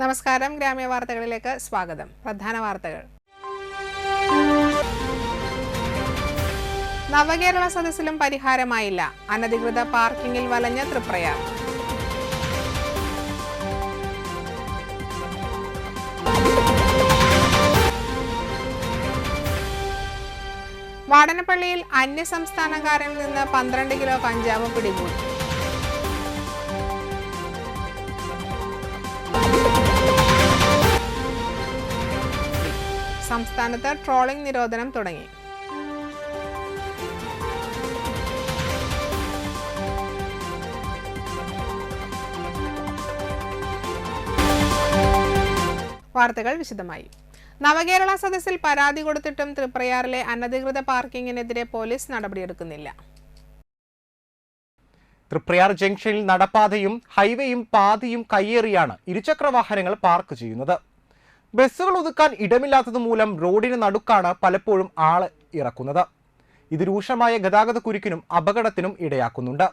നമസ്കാരം, ഗ്രാമീയ വാർത്തകളിലേക്ക് സ്വാഗതം. പ്രധാന വാർത്തകൾ. നവകേരള സദസ്സിലും പരിഹാരമായില്ല. അനധികൃത പാർക്കിംഗിൽ വലഞ്ഞ തൃപ്രയാർ. വാടനപ്പള്ളിയിൽ അന്യസംസ്ഥാനക്കാരനിൽ നിന്ന് 12 കിലോ കഞ്ചാവ് പിടികൂടി. സംസ്ഥാനത്ത് ട്രോളിംഗ് നിരോധനം തുടങ്ങി. വാർത്തകൾ വിശദമായി. നവകേരള സദസ്സിൽ പരാതി കൊടുത്തിട്ടും തൃപ്രയാറിലെ അനധികൃത പാർക്കിങ്ങിനെതിരെ പോലീസ് നടപടിയെടുക്കുന്നില്ല. തൃപ്രയാർ ജംഗ്ഷനിൽ നടപ്പാതയും ഹൈവേയും പാതയും കയ്യേറിയാണ് ഇരുചക്രവാഹനങ്ങൾ പാർക്ക് ചെയ്യുന്നത്. ബസ്സുകൾ ഒതുക്കാൻ ഇടമില്ലാത്തതുമൂലം റോഡിന് നടുക്കാണ് പലപ്പോഴും ആള് ഇറക്കുന്നത്. ഇത് രൂക്ഷമായ ഗതാഗത കുരുക്കിനും അപകടത്തിനും ഇടയാക്കുന്നുണ്ട്.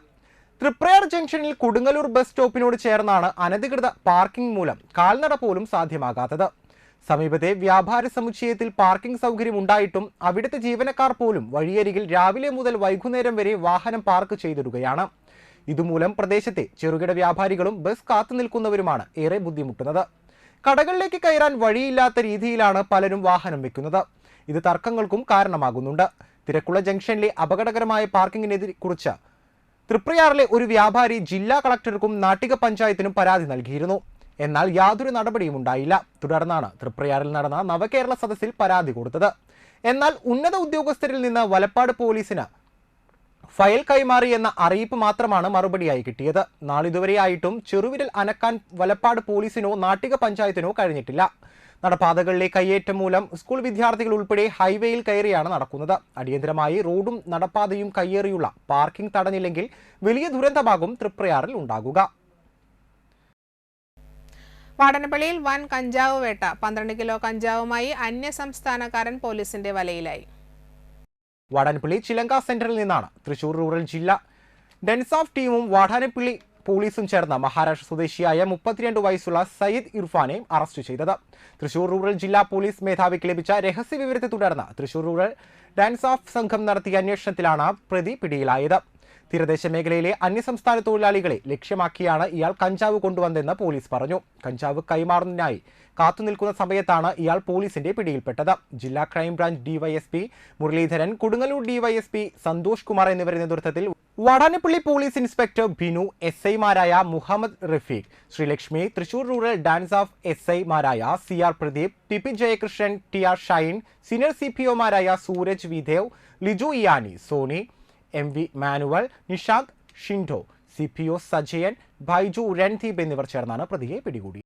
തൃപ്രയാർ ജംഗ്ഷനിൽ കൊടുങ്ങല്ലൂർ ബസ് സ്റ്റോപ്പിനോട് ചേർന്നാണ് അനധികൃത പാർക്കിംഗ് മൂലം കാൽനട പോലും സാധ്യമാകാത്തത്. സമീപത്തെ വ്യാപാര സമുച്ചയത്തിൽ പാർക്കിംഗ് സൗകര്യം ഉണ്ടായിട്ടും അവിടുത്തെ ജീവനക്കാർ പോലും വഴിയരികിൽ രാവിലെ മുതൽ വൈകുന്നേരം വരെ വാഹനം പാർക്ക് ചെയ്തിടുകയാണ്. ഇതുമൂലം പ്രദേശത്തെ ചെറുകിട വ്യാപാരികളും ബസ് കാത്തുനിൽക്കുന്നവരുമാണ് ഏറെ ബുദ്ധിമുട്ടുന്നത്. കടകളിലേക്ക് കയറാൻ വഴിയില്ലാത്ത രീതിയിലാണ് പലരും വാഹനം വെക്കുന്നത്. ഇത് തർക്കങ്ങൾക്കും കാരണമാകുന്നുണ്ട്. തിരക്കുള്ള ജംഗ്ഷനിലെ അപകടകരമായ പാർക്കിങ്ങിനെ കുറിച്ച് തൃപ്രയാറിലെ ഒരു വ്യാപാരി ജില്ലാ കളക്ടർക്കും നാട്ടിക പഞ്ചായത്തിനും പരാതി നൽകിയിരുന്നു. എന്നാൽ യാതൊരു നടപടിയും ഉണ്ടായില്ല. തുടർന്നാണ് തൃപ്രയാറിൽ നടന്ന നവകേരള സദസ്സിൽ പരാതി കൊടുത്തത്. എന്നാൽ ഉന്നത ഉദ്യോഗസ്ഥരിൽ നിന്ന് വലപ്പാട് പോലീസിന് ഫയൽ കൈമാറി എന്ന അറിയിപ്പ് മാത്രമാണ് മറുപടിയായി കിട്ടിയത്. നാളിതുവരെയായിട്ടും ചെറുവിരൽ അനക്കാൻ വലപ്പാട് പോലീസിനോ നാട്ടിക പഞ്ചായത്തിനോ കഴിഞ്ഞിട്ടില്ല. നടപ്പാതകളിലെ കയ്യേറ്റം മൂലം സ്കൂൾ വിദ്യാർത്ഥികൾ ഉൾപ്പെടെ ഹൈവേയിൽ കയറിയാണ് നടക്കുന്നത്. അടിയന്തരമായി റോഡും നടപ്പാതയും കയ്യേറിയുള്ള പാർക്കിംഗ് തടഞ്ഞില്ലെങ്കിൽ വലിയ ദുരന്തമാകും തൃപ്രയാറിൽ ഉണ്ടാകുക. വാടനപ്പള്ളിയിൽ വൻ കഞ്ചാവ് വേട്ട. 12 കിലോ കഞ്ചാവുമായി അന്യസംസ്ഥാനക്കാരൻ പോലീസിന്റെ വലയിലായി. വാടാനപ്പള്ളി ചിലങ്ക സെന്ററിൽ നിന്നാണ് തൃശൂർ റൂറൽ ജില്ലാ ഡെൻസാഫ് ടീമും വാടാനപ്പള്ളി പോലീസും ചേർന്ന് മഹാരാഷ്ട്ര സ്വദേശിയായ 32 വയസ്സുള്ള സയ്യിദ് ഇർഫാനെ അറസ്റ്റ് ചെയ്തത്. തൃശൂർ റൂറൽ ജില്ലാ പോലീസ് മേധാവിക്ക് ലഭിച്ച രഹസ്യ വിവരത്തെ തുടർന്ന് തൃശൂർ റൂറൽ ഡാൻസാഫ് സംഘം നടത്തിയ അന്വേഷണത്തിലാണ് പ്രതി പിടിയിലായത്. തീരദേശ മേഖലയിലെ അന്യസംസ്ഥാന തൊഴിലാളികളെ ലക്ഷ്യമാക്കിയാണ് ഇയാൾ കഞ്ചാവ് കൊണ്ടുവന്നതെന്ന് പോലീസ് പറഞ്ഞു. കഞ്ചാവ് കൈമാറുന്നതിനായി കാത്തുനിൽക്കുന്ന സമയത്താണ് ഇയാൾ പോലീസിന്റെ പിടിയിൽപ്പെട്ടത്. ജില്ലാ crime branch DYSP Muraleedharan, Kodungallur DYSP Santhosh Kumar എന്നിവരുടെ നേതൃത്വത്തിൽ വാടാനപ്പള്ളി പോലീസ് ഇൻസ്പെക്ടർ ബിനു, SI-മാരായ Muhammad Rafeeq, Sreelakshmi, Thrissur rural DANSAF SI-മാരായ CR Pradeep, TP Jayakrishnan, TR Shine, senior CPO-മാരായ Sooraj Videv, Liju Iyani, Sony, MV Manuel, Nishad, Shindo, CPO Sajayan, Baiju Randeep എന്നിവർ ചേർന്നാണ് പ്രതിയെ പിടികൂടി.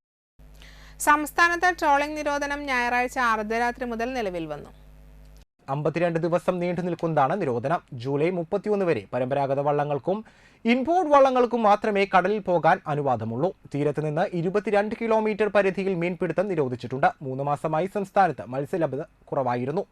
സംസ്ഥാനത്ത് ട്രോളിംഗ് നിരോധനം ഞായറാഴ്ച അർദ്ധരാത്രി മുതൽ നിലവിൽ വന്നു. 52 ദിവസം നീണ്ടു നിൽക്കുന്നതാണ് നിരോധനം. ജൂലൈ 31 വരെ പരമ്പരാഗത വള്ളങ്ങൾക്കും ഇൻബോർഡ് വള്ളങ്ങൾക്കും മാത്രമേ കടലിൽ പോകാൻ അനുവാദമുള്ളൂ. തീരത്ത് നിന്ന് 22 കിലോമീറ്റർ പരിധിയിൽ മീൻപിടുത്തം നിരോധിച്ചിട്ടുണ്ട്. 3 മാസമായി സംസ്ഥാനത്ത് മത്സ്യലഭ്യത കുറവായിരുന്നു.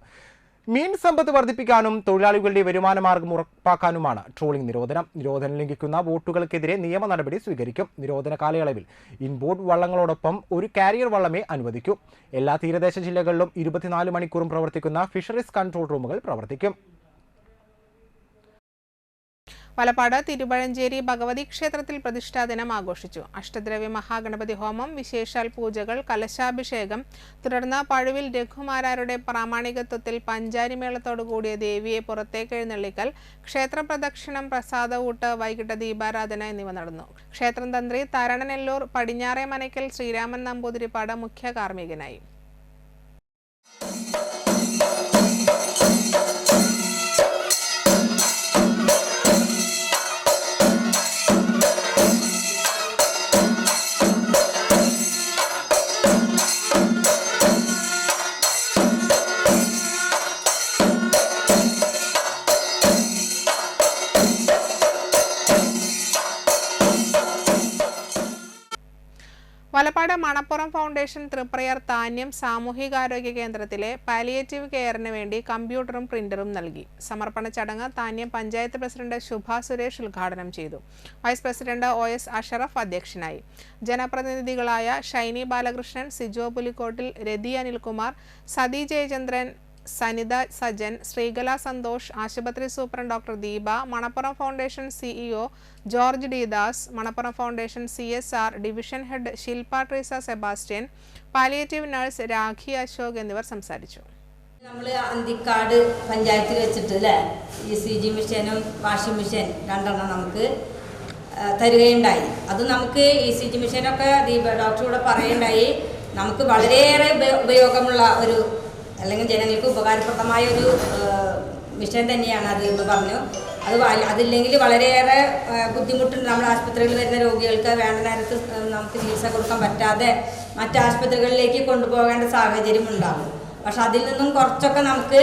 മീൻ സമ്പത്ത് വർദ്ധിപ്പിക്കാനും തൊഴിലാളികളുടെ വരുമാന മാർഗം ഉറപ്പാക്കാനുമാണ് ട്രോളിംഗ് നിരോധനം. നിരോധനം ലംഘിക്കുന്ന ബോട്ടുകൾക്കെതിരെ നിയമ നടപടി സ്വീകരിക്കും. നിരോധന കാലയളവിൽ ഇൻബോർഡ് വള്ളങ്ങളോടൊപ്പം ഒരു കാരിയർ വള്ളമേ അനുവദിക്കൂ. എല്ലാ തീരദേശ ജില്ലകളിലും 24 മണിക്കൂറും പ്രവർത്തിക്കുന്ന ഫിഷറീസ് കൺട്രോൾ റൂമുകൾ പ്രവർത്തിക്കും. വലപ്പാട് തിരുവഴഞ്ചേരി ഭഗവതി ക്ഷേത്രത്തിൽ പ്രതിഷ്ഠാ ദിനം ആഘോഷിച്ചു. അഷ്ടദ്രവ്യ മഹാഗണപതി ഹോമം, വിശേഷാൽ പൂജകൾ, കലശാഭിഷേകം, തുടർന്ന് പഴുവിൽ രഘുമാരാരുടെ പ്രാമാണികത്വത്തിൽ പഞ്ചാരിമേളത്തോടുകൂടിയ ദേവിയെ പുറത്തേക്ക് എഴുന്നള്ളിക്കൽ, ക്ഷേത്രപ്രദക്ഷിണം, പ്രസാദഊട്ട്, വൈകിട്ട് ദീപാരാധന എന്നിവ നടന്നു. ക്ഷേത്രം തന്ത്രി തരണനെല്ലൂർ പടിഞ്ഞാറേ മനയ്ക്കൽ ശ്രീരാമൻ നമ്പൂതിരിപ്പാട് മുഖ്യ കാർമ്മികനായി. പാലപ്പാട് മണപ്പുറം ഫൗണ്ടേഷൻ തൃപ്രയാർ താന്യം സാമൂഹികാരോഗ്യ കേന്ദ്രത്തിലെ പാലിയേറ്റീവ് കെയറിന് വേണ്ടി കമ്പ്യൂട്ടറും പ്രിന്ററും നൽകി. സമർപ്പണ ചടങ്ങ് താന്യം പഞ്ചായത്ത് പ്രസിഡന്റ് ശുഭ സുരേഷ് ഉദ്ഘാടനം ചെയ്തു. വൈസ് പ്രസിഡന്റ് OS അഷറഫ് അധ്യക്ഷനായി. ജനപ്രതിനിധികളായ ഷൈനി ബാലകൃഷ്ണൻ, സിജോ പുലിക്കോട്ടിൽ, രതി അനിൽകുമാർ, സതി ജയചന്ദ്രൻ, സനിത സജൻ, ശ്രീകല സന്തോഷ്, ആശുപത്രി superintendent doctor Deepa, Manappuram foundation CEO George D Das, Manappuram foundation CSR division head Shilpa Treesa Sebastian, palliative nurse Rakhi Ashok എന്നിവർ സംസാരിച്ചു. നമ്മൾ അന്തിക്കാട് പഞ്ചായത്തിൽ വെച്ചിട്ട് ECG മെഷീനും വാഷിംഗ് മെഷീൻ രണ്ടെണ്ണം നമുക്ക് തരികയുണ്ടായി. അത് നമുക്ക് ECG മെഷീനൊക്കെ ദീപ ഡോക്ടറോട് പറയുണ്ടായി. നമുക്ക് വളരെയേറെ ഉപയോഗമുള്ള ഒരു അല്ലെങ്കിൽ ജനങ്ങൾക്ക് ഉപകാരപ്രദമായ ഒരു മിഷൻ തന്നെയാണ് അത് എന്ന് പറഞ്ഞു. അതില്ലെങ്കിൽ വളരെയേറെ ബുദ്ധിമുട്ടുണ്ട്. നമ്മുടെ ആശുപത്രികളിൽ വരുന്ന രോഗികൾക്ക് വേണ്ട നേരത്ത് നമുക്ക് ചികിത്സ കൊടുക്കാൻ പറ്റാതെ മറ്റ് ആശുപത്രികളിലേക്ക് കൊണ്ടുപോകേണ്ട സാഹചര്യം ഉണ്ടാകും. പക്ഷെ അതിൽ നിന്നും കുറച്ചൊക്കെ നമുക്ക്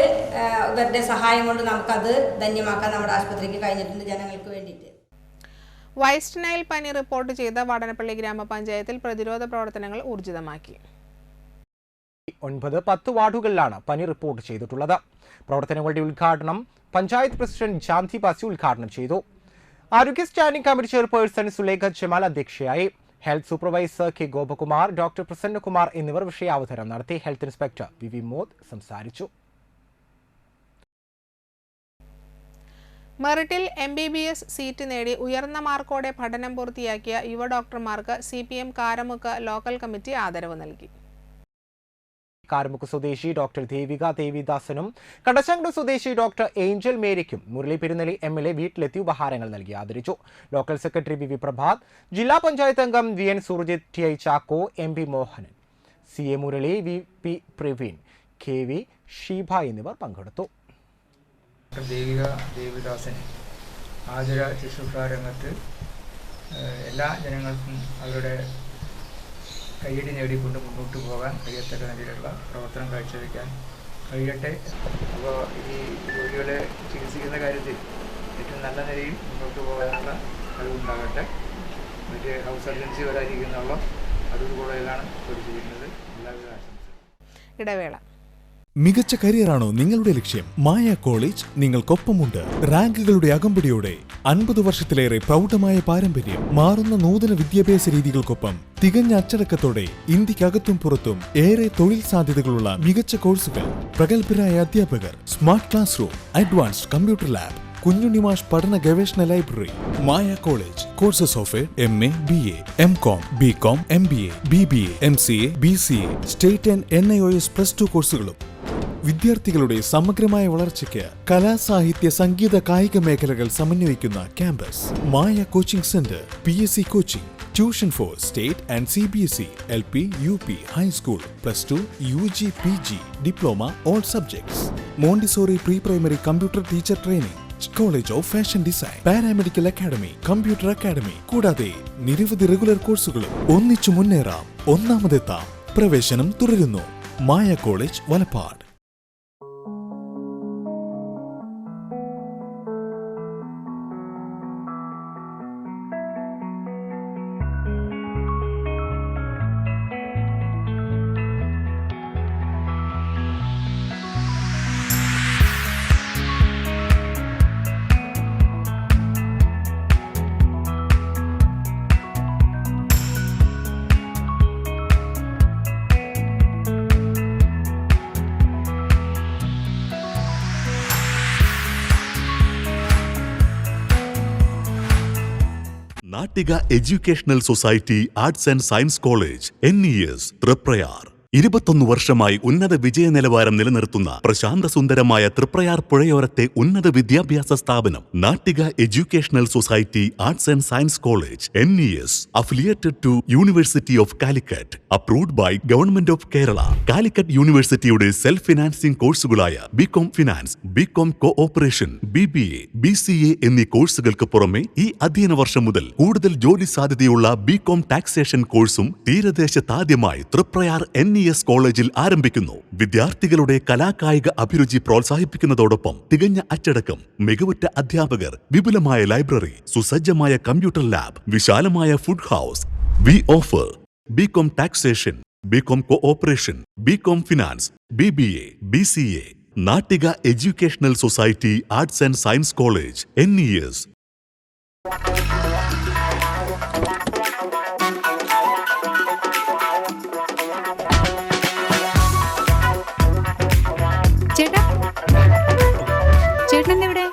ഇവരുടെ സഹായം കൊണ്ട് നമുക്കത് ധന്യമാക്കാൻ നമ്മുടെ ആശുപത്രിക്ക് കഴിഞ്ഞിട്ടുണ്ട് ജനങ്ങൾക്ക് വേണ്ടിയിട്ട്. വൈസ്റ്റ് നൈൽ പനി റിപ്പോർട്ട് ചെയ്ത വാടനപ്പള്ളി ഗ്രാമപഞ്ചായത്തിൽ പ്രതിരോധ പ്രവർത്തനങ്ങൾ ഊർജിതമാക്കി. 9-10 വാർഡുകളിലാണ് പനി റിപ്പോർട്ട് ചെയ്തിട്ടുള്ളത്. പ്രവർത്തനങ്ങളുടെ ഉദ്ഘാടനം പഞ്ചായത്ത് പ്രസിഡന്റ് ജാന്തി ബാസി ഉദ്ഘാടനം ചെയ്തു. ആരോഗ്യ standing committee chairperson Sulekha Jamal അധ്യക്ഷയായി. Health supervisor K Gopakumar, doctor Prasannakumar എന്നിവർ വിഷയാവതരണം നടത്തി. ഹെൽത്ത് ഇൻസ്പെക്ടർ VV മോദ് സംസാരിച്ചു. മെറിറ്റിൽ MBBS സീറ്റ് നേടി ഉയർന്ന മാർക്കോടെ പഠനം പൂർത്തിയാക്കിയ യുവ ഡോക്ടർമാർക്ക് CPM കാരമുക്ക് ലോക്കൽ കമ്മിറ്റി ആദരവ് നൽകി. കാരമുക്ക് സ്വദേശി ഡോക്ടർ ദേവിക ദേവിദാസനും കടച്ചങ്കട് സ്വദേശി doctor Angel മേരിക്കും Murali Perunnali MLA വീട്ടിലെത്തി ഉപഹാരങ്ങൾ നൽകി ആദരിച്ചു. ലോക്കൽ സെക്രട്ടറി VV പ്രഭാത്, ജില്ലാ പഞ്ചായത്ത് അംഗം VN Surjit, TI Chacko, MP Mohanan, CA Murali, VP Praveen, KV ഷീഭ എന്നിവർ പങ്കെടുത്തു. ദേവിക ദേവിദാസൻ ആതുര ശുശ്രൂഷ രംഗത്ത് എല്ലാ ജനങ്ങൾക്കും അവരുടെ കയ്യടി നേടിക്കൊണ്ട് മുന്നോട്ട് പോകാൻ കഴിയത്തക്ക നിലയിലുള്ള പ്രവർത്തനം കാഴ്ചവെക്കാൻ കഴിയട്ടെ. അപ്പോൾ ഈ രോഗികളെ ചികിത്സിക്കുന്ന കാര്യത്തിൽ ഏറ്റവും നല്ല നിലയിൽ മുന്നോട്ട് പോകാനുള്ള കഴിവുണ്ടാകട്ടെ. മറ്റ് ഹൗസ് സർജൻസി വരാതിരിക്കുന്നുള്ള അടൂർ കോളേജിലാണ് പഠിച്ചിരിക്കുന്നത്. എല്ലാവിധ ആശംസകളും. ഇടവേള. മികച്ച കരിയറാണോ നിങ്ങളുടെ ലക്ഷ്യം? മായ കോളേജ് നിങ്ങൾക്കൊപ്പമുണ്ട്. റാങ്കുകളുടെ അകമ്പടിയോടെ 50 വർഷത്തിലേറെ പ്രൗഢമായ പാരമ്പര്യം, മാറുന്ന നൂതന വിദ്യാഭ്യാസ രീതികൾക്കൊപ്പം തികഞ്ഞ അച്ചടക്കത്തോടെ ഇന്ത്യക്കകത്തും പുറത്തും ഏറെ തൊഴിൽ സാധ്യതകളുള്ള മികച്ച കോഴ്സുകൾ, പ്രഗത്ഭരായ അധ്യാപകർ, smart class room, advanced computer lab, കുഞ്ഞുണ്ണിമാഷ് പഠന ഗവേഷണ library. Maya college courses of MA, BA, MCom, BCom, MBA, BBA, MCA, BCA, state and NIOS +2 കോഴ്സുകളും. വിദ്യാർത്ഥികളുടെ സമഗ്രമായ വളർച്ചയ്ക്ക് കലാ, സാഹിത്യ, സംഗീത, കായിക മേഖലകൾ സമന്വയിക്കുന്ന campus. Maya coaching centre, PSC coaching, tuition for state and CBSE, LP, UP, high school, +2, UG, PG, diploma, all subjects. Montessori pre primary computer teacher training, college of fashion design, paramedical academy, computer academy, കൂടാതെ നിരവധി regular കോഴ്സുകളും. ഒന്നിച്ചു മുന്നേറാം, ഒന്നാമതെത്താം. പ്രവേശനം തുടരുന്നു. Maya college, Valappad. Nattika educational society arts and science college NES Triprayar 21 വർഷമായി ഉന്നത വിജയ നിലവാരം നിലനിർത്തുന്ന പ്രശാന്ത സുന്ദരമായ തൃപ്രയാർ പുഴയോരത്തെ ഉന്നത വിദ്യാഭ്യാസ സ്ഥാപനം Nattika educational society arts and science college NES affiliated to university of Calicut, approved by government of Kerala. Calicut യൂണിവേഴ്സിറ്റിയുടെ സെൽഫ് ഫിനാൻസിംഗ് കോഴ്സുകളായ BCom finance, BCom cooperation, BBA, BCA എന്നീ കോഴ്സുകൾക്ക് പുറമെ ഈ അധ്യയന വർഷം മുതൽ കൂടുതൽ ജോലി സാധ്യതയുള്ള BCom ടാക്സേഷൻ കോഴ്സും തീരദേശത്താദ്യമായി തൃപ്രയാർ NES കോളേജിൽ ആരംഭിക്കുന്നു. വിദ്യാർത്ഥികളുടെ കലാകായിക അഭിരുചി പ്രോത്സാഹിപ്പിക്കുന്നതോടൊപ്പം തികഞ്ഞ അച്ചടക്കം, മികവുറ്റ അധ്യാപകർ, വിപുലമായ ലൈബ്രറി, സുസജ്ജമായ കമ്പ്യൂട്ടർ ലാബ്, വിശാലമായ food house. We offer BCom Taxation, BCom Cooperation, BCom Finance, BBA, BCA. Nattika educational society arts and science college NES. ചേട്ടനെവിടെ?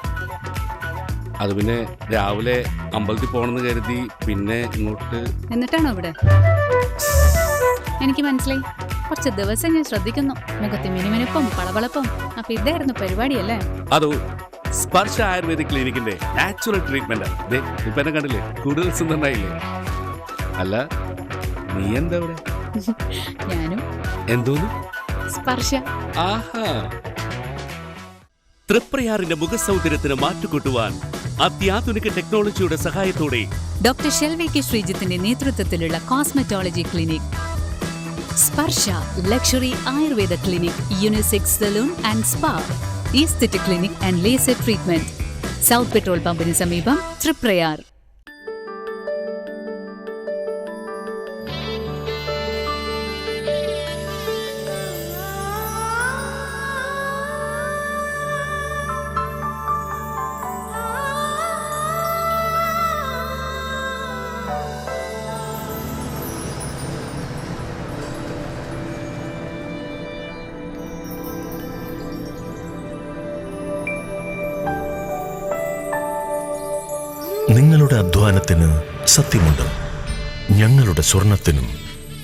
അത് പിന്നെ രാവിലെ അമ്പലത്തിൽ പോകണമെന്ന് കരുതി പിന്നെ ഇങ്ങോട്ട്. എന്നിട്ടാണോ ഇവിടെ? എനിക്ക് മനസ്സിലായി. കുറച്ച് ദിവസം ഞാൻ ശ്രദ്ധിക്കുന്നു. മുഖത്ത് മിനുമിനുപ്പും പളവളപ്പും. അപ്പൊ ഇതായിരുന്നു പരിപാടിയല്ലേ? അതോ സ്പർശ ആയുർവേദിക് ക്ലിനിക്കിന്റെ നാച്ചുറൽ ട്രീറ്റ്മെന്റ്. ഇപ്പൊ എന്നെ കണ്ടില്ലേ, കൂടുതൽ സുന്ദരനായില്ലേ? അല്ല, നീ എന്താ ഇവിടെ? ഞാനും. എന്തോന്നു? സ്പർശ. ആഹാ. തൃപ്രയാറിന്റെ മുഖസൗന്ദര്യത്തിന് മാറ്റുകൂട്ടുവാൻ അത്യാധുനിക ടെക്നോളജിയുടെ സഹായത്തോടെ ഡോക്ടർ ഷെൽവി കെ ശ്രീജിത്തിന്റെ നേതൃത്വത്തിലുള്ള cosmetology clinic Sparsha luxury Ayurveda clinic, unisex salon and spa, aesthetic clinic and laser treatment, south petrol പമ്പിന് സമീപം, തൃപ്രയാർ. നിങ്ങളുടെ അധ്വാനത്തിന് സത്യമുണ്ട്. ഞങ്ങളുടെ സ്വർണത്തിനും.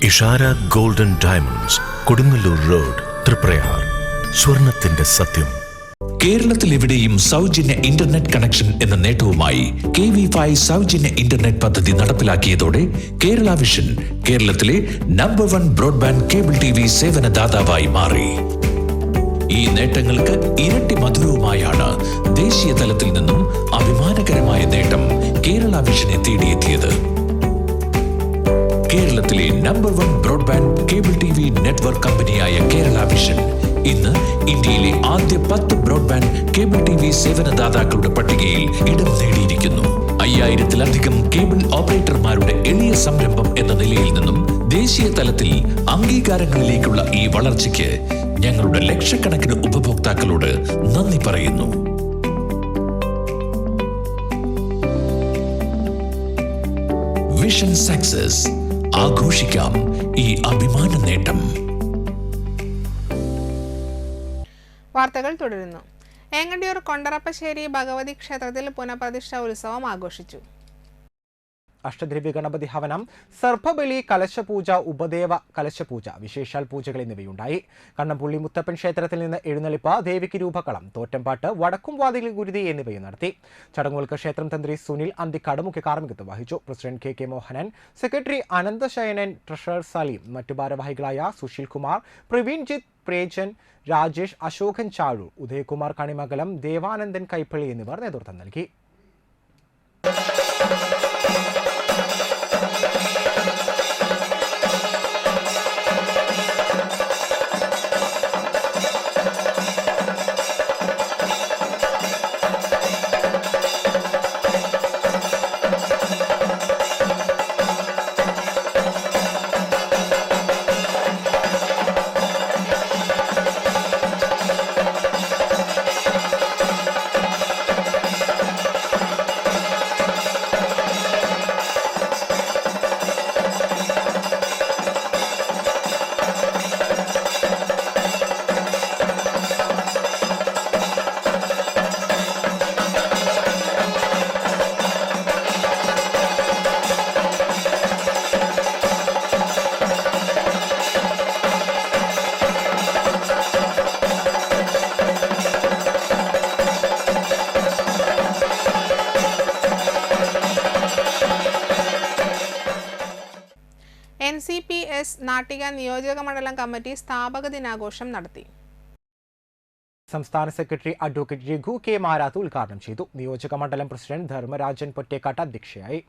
Ishara golden diamonds, Kodungallur road, Triprayar. സ്വർണത്തിന്റെ സത്യം. കേരളത്തിൽ എവിടെയും സൗജന്യ ഇന്റർനെറ്റ് കണക്ഷൻ എന്ന നേട്ടവുമായി KV5 സൗജന്യ ഇന്റർനെറ്റ് പദ്ധതി നടപ്പിലാക്കിയതോടെ കേരള വിഷൻ കേരളത്തിലെ നമ്പർ 1 ബ്രോഡ്ബാൻഡ് കേബിൾ TV സേവനദാതാവായി മാറി. ഈ നേട്ടങ്ങൾക്ക് ഇരട്ടി മധുരവുമായാണ് ദേശീയ തലത്തിൽ നിന്നും അഭിമാനകരമായ നേട്ടം കേരള വിഷനെ തേടിയെത്തിയത്. കേരളത്തിലെ number 1 broadband cable TV network കമ്പനിയായ കേരള വിഷൻ ഇന്ന് ഇന്ത്യയിലെ ആദ്യ 10 ബ്രോഡ്ബാൻഡ് കേബിൾ TV സേവനദാതാക്കളുടെ പട്ടികയിൽ ഇടം നേടിയിരിക്കുന്നു. 5000-ലധികം കേബിൾ ഓപ്പറേറ്റർമാരുടെ എളിയ സംരംഭം എന്ന നിലയിൽ നിന്നും ദേശീയ തലത്തിൽ അംഗീകാരങ്ങളിലേക്കുള്ള ഈ വളർച്ചയ്ക്ക് ഞങ്ങളുടെ ലക്ഷക്കണക്കിന് ഉപഭോക്താക്കളോട് നന്ദി പറയുന്നു. Vision success. ആഘോഷിക്കാം ഈ അഭിമാന നേട്ടം. വാർത്തകൾ തുടരുന്നു. ഏങ്ങണ്ടിയൂർ കൊണ്ടറപ്പശ്ശേരി ഭഗവതി ക്ഷേത്രത്തിൽ പുനഃപ്രതിഷ്ഠ ഉത്സവം ആഘോഷിച്ചു. അഷ്ടദ്രവ്യ ഗണപതി ഹവനം, സർപ്പബലി, കലശപൂജ, ഉപദേവ കലശപൂജ, വിശേഷാൽ പൂജകൾ എന്നിവയുണ്ടായി. കണ്ണമ്പുള്ളി മുത്തപ്പൻ ക്ഷേത്രത്തിൽ നിന്ന് എഴുന്നള്ളിപ്പ്, ദേവിക്ക് രൂപക്കളം, തോറ്റംപാട്ട്, വടക്കും വാതിൽ ഗുരുതി എന്നിവയും നടത്തി. ചടങ്ങുകൾക്ക് ക്ഷേത്രം തന്ത്രി സുനിൽ അന്തിക്കാട് മുഖ്യ കാർമ്മികത്വം വഹിച്ചു. President KK Mohanan, secretary Ananthasayanan, treasurer Saleem, മറ്റു ഭാരവാഹികളായ സുശീൽ കുമാർ, പ്രവീൺജിത്ത്, പ്രേജൻ, രാജേഷ്, അശോകൻ ചാഴൂർ, ഉദയകുമാർ കണിമംഗലം, ദേവാനന്ദൻ കൈപ്പള്ളി എന്നിവർ നേതൃത്വം നൽകി. NCPS നാട്ടിക നിയോജക മണ്ഡലം കമ്മിറ്റി സ്ഥാപക ദിനാഘോഷം നടത്തി. സംസ്ഥാന secretary advocate Raghu K. Marath ഉദ്ഘാടനം ചെയ്തു. നിയോജക മണ്ഡലം പ്രസിഡന്റ് ധർമ്മരാജൻ പൊറ്റേക്കാട്ട് അധ്യക്ഷയായി.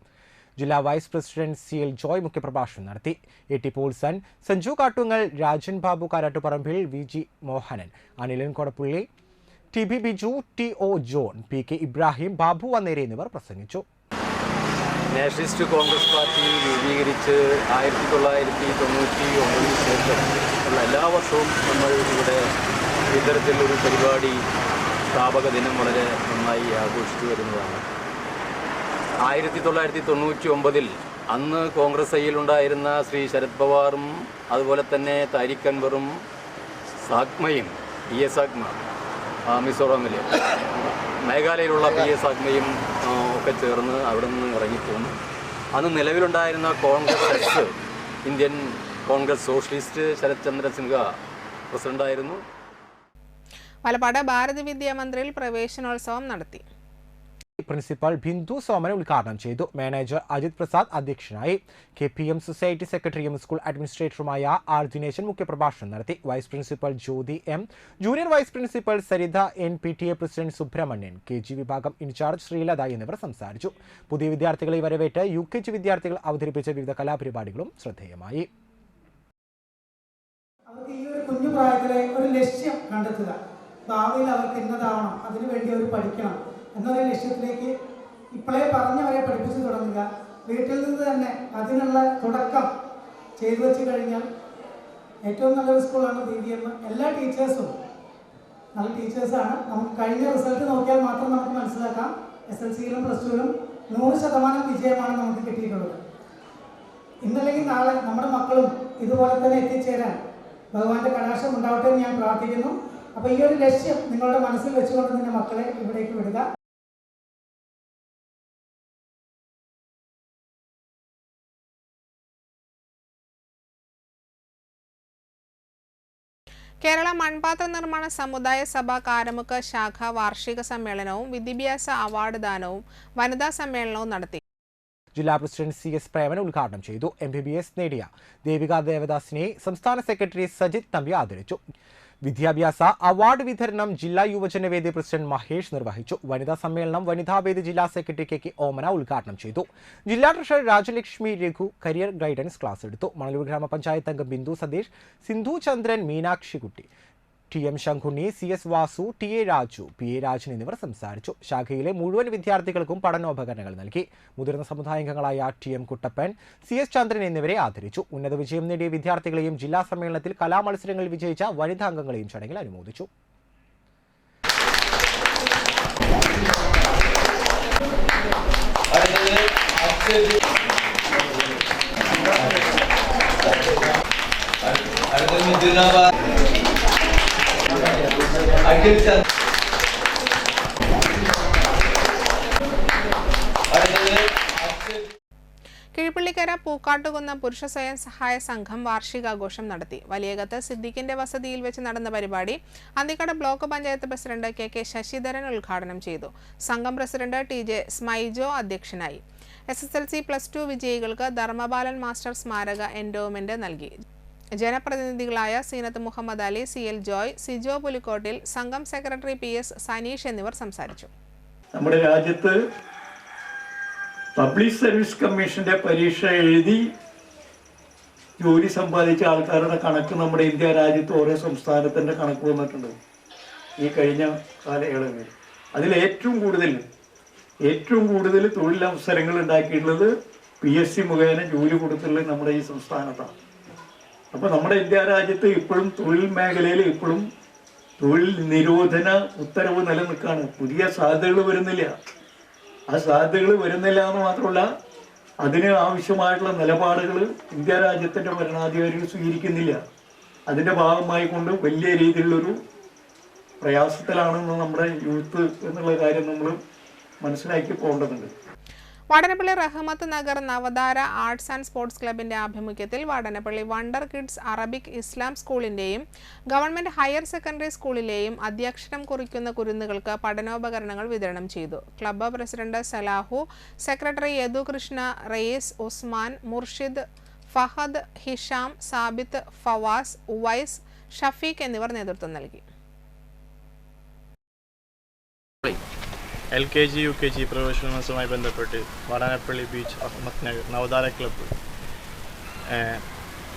ജില്ലാ വൈസ് പ്രസിഡന്റ് CL ജോയ് മുഖ്യപ്രഭാഷണം നടത്തി. AT Paulson, Sanju Kattungal, Rajan Babu Karattuparambil, VG Mohanan, Anilan Kodappully, TB Biju, TO John, PK Ibrahim, Babu Vanneri എന്നിവർ പ്രസംഗിച്ചു. നാഷണലിസ്റ്റ് കോൺഗ്രസ് പാർട്ടി രൂപീകരിച്ച് 1999 ശേഷം ഉള്ള എല്ലാ വർഷവും നമ്മൾ ഇവിടെ ഇത്തരത്തിലൊരു പരിപാടി സ്ഥാപക ദിനം വളരെ നന്നായി ആഘോഷിച്ചു വരുന്നതാണ്. 1999 അന്ന് കോൺഗ്രസ് ഐയിലുണ്ടായിരുന്ന ശ്രീ ശരത് പവാറും അതുപോലെ തന്നെ താരിഖ് അൻവറും സാഗ്മയും PS സാഗ്മ മിസോറാമിൽ, മേഘാലയയിലുള്ള PS സാഗ്മയും ഒക്കെ ചേർന്ന് അവിടെ നിന്ന് ഇറങ്ങിപ്പോന്നു. അന്ന് നിലവിലുണ്ടായിരുന്ന കോൺഗ്രസ് ഇന്ത്യൻ കോൺഗ്രസ് സോഷ്യലിസ്റ്റ് ശരത് ചന്ദ്ര സിൻഹ പ്രസിഡന്റായിരുന്നു. പാലക്കാട് ഭാരതി വിദ്യാമന്ദിറിൽ പ്രവേശനോത്സവം നടത്തി. പ്രിൻസിപ്പൽ ബിന്ദു സോമന ഉദ്ഘാടനം ചെയ്തു. മാനേജർ അജിത് പ്രസാദ് അധ്യക്ഷനായി. KPM സൊസൈറ്റി സെക്രട്ടറിയും സ്കൂൾ അഡ്മിനിസ്ട്രേറ്ററുമായ R ദിനേശൻ മുഖ്യപ്രഭാഷണം നടത്തി. Vice principal Jyothi M, junior vice principal Saritha N, PTA president Subrahmanyan, KG വിഭാഗം ഇൻചാർജ് ശ്രീലത എന്നിവർ സംസാരിച്ചു. പുതിയ വിദ്യാർത്ഥികളെ വരവേറ്റ് UKG വിദ്യാർത്ഥികൾ അവതരിപ്പിച്ച വിവിധ കലാപരിപാടികളും ശ്രദ്ധേയമായി. അവർക്ക് ഈ ഒരു കുഞ്ഞു പ്രായത്തിലെ ഒരു ലക്ഷ്യം കണ്ടെത്തുക, ഭാവിയിൽ അവർക്ക് എന്നതാവണം, അതിനുവേണ്ടി അവർ പഠിക്കണം എന്നൊരു ലക്ഷ്യത്തിലേക്ക് ഇപ്പോഴേ പറഞ്ഞവരെ പഠിപ്പിച്ചു തുടങ്ങുക. വീട്ടിൽ നിന്ന് തന്നെ അതിനുള്ള തുടക്കം ചെയ്തു വെച്ച് കഴിഞ്ഞാൽ ഏറ്റവും നല്ലൊരു സ്കൂളാണ് BVM. എല്ലാ ടീച്ചേഴ്സും നല്ല ടീച്ചേഴ്സാണ്. നമുക്ക് കഴിഞ്ഞ റിസൾട്ട് നോക്കിയാൽ മാത്രം നമുക്ക് മനസ്സിലാക്കാം. SLCയിലും +2ലും 100% വിജയമാണ് നമുക്ക് കിട്ടിയിട്ടുള്ളത്. ഇന്നല്ലെങ്കിൽ നാളെ നമ്മുടെ മക്കളും ഇതുപോലെ തന്നെ എത്തിച്ചേരാൻ ഭഗവാന്റെ കടാക്ഷം ഉണ്ടാവട്ടെ എന്ന് ഞാൻ പ്രാർത്ഥിക്കുന്നു. അപ്പോൾ ഈ ഒരു ലക്ഷ്യം നിങ്ങളുടെ മനസ്സിൽ വെച്ചുകൊണ്ട് തന്നെ മക്കളെ ഇവിടേക്ക് വിടുക. കേരള മൺപാത്ര നിർമ്മാണ സമുദായ സഭ കാരമുക്ക് ശാഖ വാർഷിക സമ്മേളനവും വിദ്യാഭ്യാസ അവാർഡ് ദാനവും വനിതാ സമ്മേളനവും നടത്തി. ജില്ലാ പ്രസിഡന്റ് CS പ്രേമൻ ഉദ്ഘാടനം ചെയ്തു. MBBS നേടിയ ദേവിക ദേവദാസിനെ സംസ്ഥാന സെക്രട്ടറി സജിത് തമ്പി ആദരിച്ചു. വിദ്യാഭ്യാസ അവാർഡ് വിതരണം ജില്ലാ യുവജനവേദി പ്രസിഡന്റ് മഹേഷ് നിർവഹിച്ചു. വനിതാ സമ്മേളനം വനിതാവേദി ജില്ലാ സെക്രട്ടറി KK ഓമന ഉദ്ഘാടനം ചെയ്തു. ജില്ലാ treasurer Rajalakshmi Raghu career guidance class എടുത്തു. മണലൂർ ഗ്രാമപഞ്ചായത്ത് അംഗം ബിന്ദു സതീഷ്, സിന്ധു ചന്ദ്രൻ, മീനാക്ഷിക്കുട്ടി, TM ശംഖുണ്ണി, CS Vasu, TA Raju, PA Rajan എന്നിവർ സംസാരിച്ചു. ശാഖയിലെ മുഴുവൻ വിദ്യാർത്ഥികൾക്കും പഠനോപകരണങ്ങൾ നൽകി. മുതിർന്ന സമുദായാംഗങ്ങളായ TM കുട്ടപ്പൻ, CS ചന്ദ്രൻ എന്നിവരെ ആദരിച്ചു. ഉന്നത വിജയം നേടിയ വിദ്യാർത്ഥികളെയും ജില്ലാ സമ്മേളനത്തിൽ കലാമത്സരങ്ങളിൽ വിജയിച്ച വനിതാംഗങ്ങളെയും ചടങ്ങിൽ അനുമോദിച്ചു. കിഴിപ്പള്ളിക്കര പൂക്കാട്ടുകുന്ന പുരുഷ സ്വയം സഹായ സംഘം വാർഷികാഘോഷം നടത്തി. വലിയകത്ത് സിദ്ദിഖിന്റെ വസതിയിൽ വെച്ച് നടന്ന പരിപാടി Anthikad block panchayat president KK Sasidharan ഉദ്ഘാടനം ചെയ്തു. സംഘം പ്രസിഡന്റ് TJ സ്മൈജോ അധ്യക്ഷനായി. SSLC+2 വിജയികൾക്ക് ധർമ്മപാലൻ മാസ്റ്റർ സ്മാരക എൻഡോമെന്റ് നൽകി. ജനപ്രതിനിധികളായ സീനത്ത് മുഹമ്മദ് അലി, CL ജോയ്, സിജോ പുലിക്കോട്ടിൽ, സംഘം സെക്രട്ടറി PS സനീഷ് എന്നിവർ സംസാരിച്ചു. നമ്മുടെ രാജ്യത്ത് പബ്ലിക് സർവീസ് കമ്മീഷന്റെ പരീക്ഷ എഴുതി ജോലി സമ്പാദിച്ച ആൾക്കാരുടെ കണക്ക് നമ്മുടെ ഇന്ത്യ രാജ്യത്ത് ഓരോ സംസ്ഥാനത്തിൻ്റെ കണക്ക് വന്നിട്ടുണ്ട് ഈ കഴിഞ്ഞ കാലയളവിൽ. അതിൽ ഏറ്റവും കൂടുതൽ തൊഴിലവസരങ്ങൾ ഉണ്ടാക്കിയിട്ടുള്ളത് PSC മുഖേന ജോലി കൊടുത്തുള്ളത് നമ്മുടെ ഈ സംസ്ഥാനത്താണ്. അപ്പോൾ നമ്മുടെ ഇന്ത്യ രാജ്യത്ത് ഇപ്പോഴും തൊഴിൽ മേഖലയിൽ ഇപ്പോഴും തൊഴിൽ നിരോധന ഉത്തരവ് നിലനിൽക്കുകയാണ്. പുതിയ സാധ്യതകൾ വരുന്നില്ല. ആ സാധ്യതകൾ വരുന്നില്ല എന്ന് മാത്രമല്ല, അതിന് ആവശ്യമായിട്ടുള്ള നിലപാടുകൾ ഇന്ത്യ രാജ്യത്തിൻ്റെ ഭരണാധികാരികൾ സ്വീകരിക്കുന്നില്ല. അതിൻ്റെ ഭാഗമായി കൊണ്ട് വലിയ രീതിയിലുള്ളൊരു പ്രയാസത്തിലാണെന്ന് നമ്മുടെ യൂത്ത് എന്നുള്ള കാര്യം നമ്മൾ മനസ്സിലാക്കി പോകേണ്ടതുണ്ട്. Vadanappally Rahmath Nagar Navadhara arts and sports ക്ലബിന്റെ ആഭിമുഖ്യത്തിൽ Vadanappally wonder kids Arabic Islam സ്കൂളിന്റെയും ഗവൺമെന്റ് ഹയർ സെക്കൻഡറി സ്കൂളിലെയും അധ്യക്ഷരം കുറിക്കുന്ന കുരുന്നുകൾക്ക് പഠനോപകരണങ്ങൾ വിതരണം ചെയ്തു. Club president Salahu, secretary Yadukrishna, Rayees, Usman, Murshid, Fahad, Hisham, Sabith, Favas, Uvais, Shafeeq എന്നിവർ നേതൃത്വം നൽകി. LKG UKG പ്രവേശനോത്സവവുമായി ബന്ധപ്പെട്ട് വാടാനപ്പള്ളി ബീച്ച് റഹ്മത്ത് നഗർ നവധാര ക്ലബ്ബ്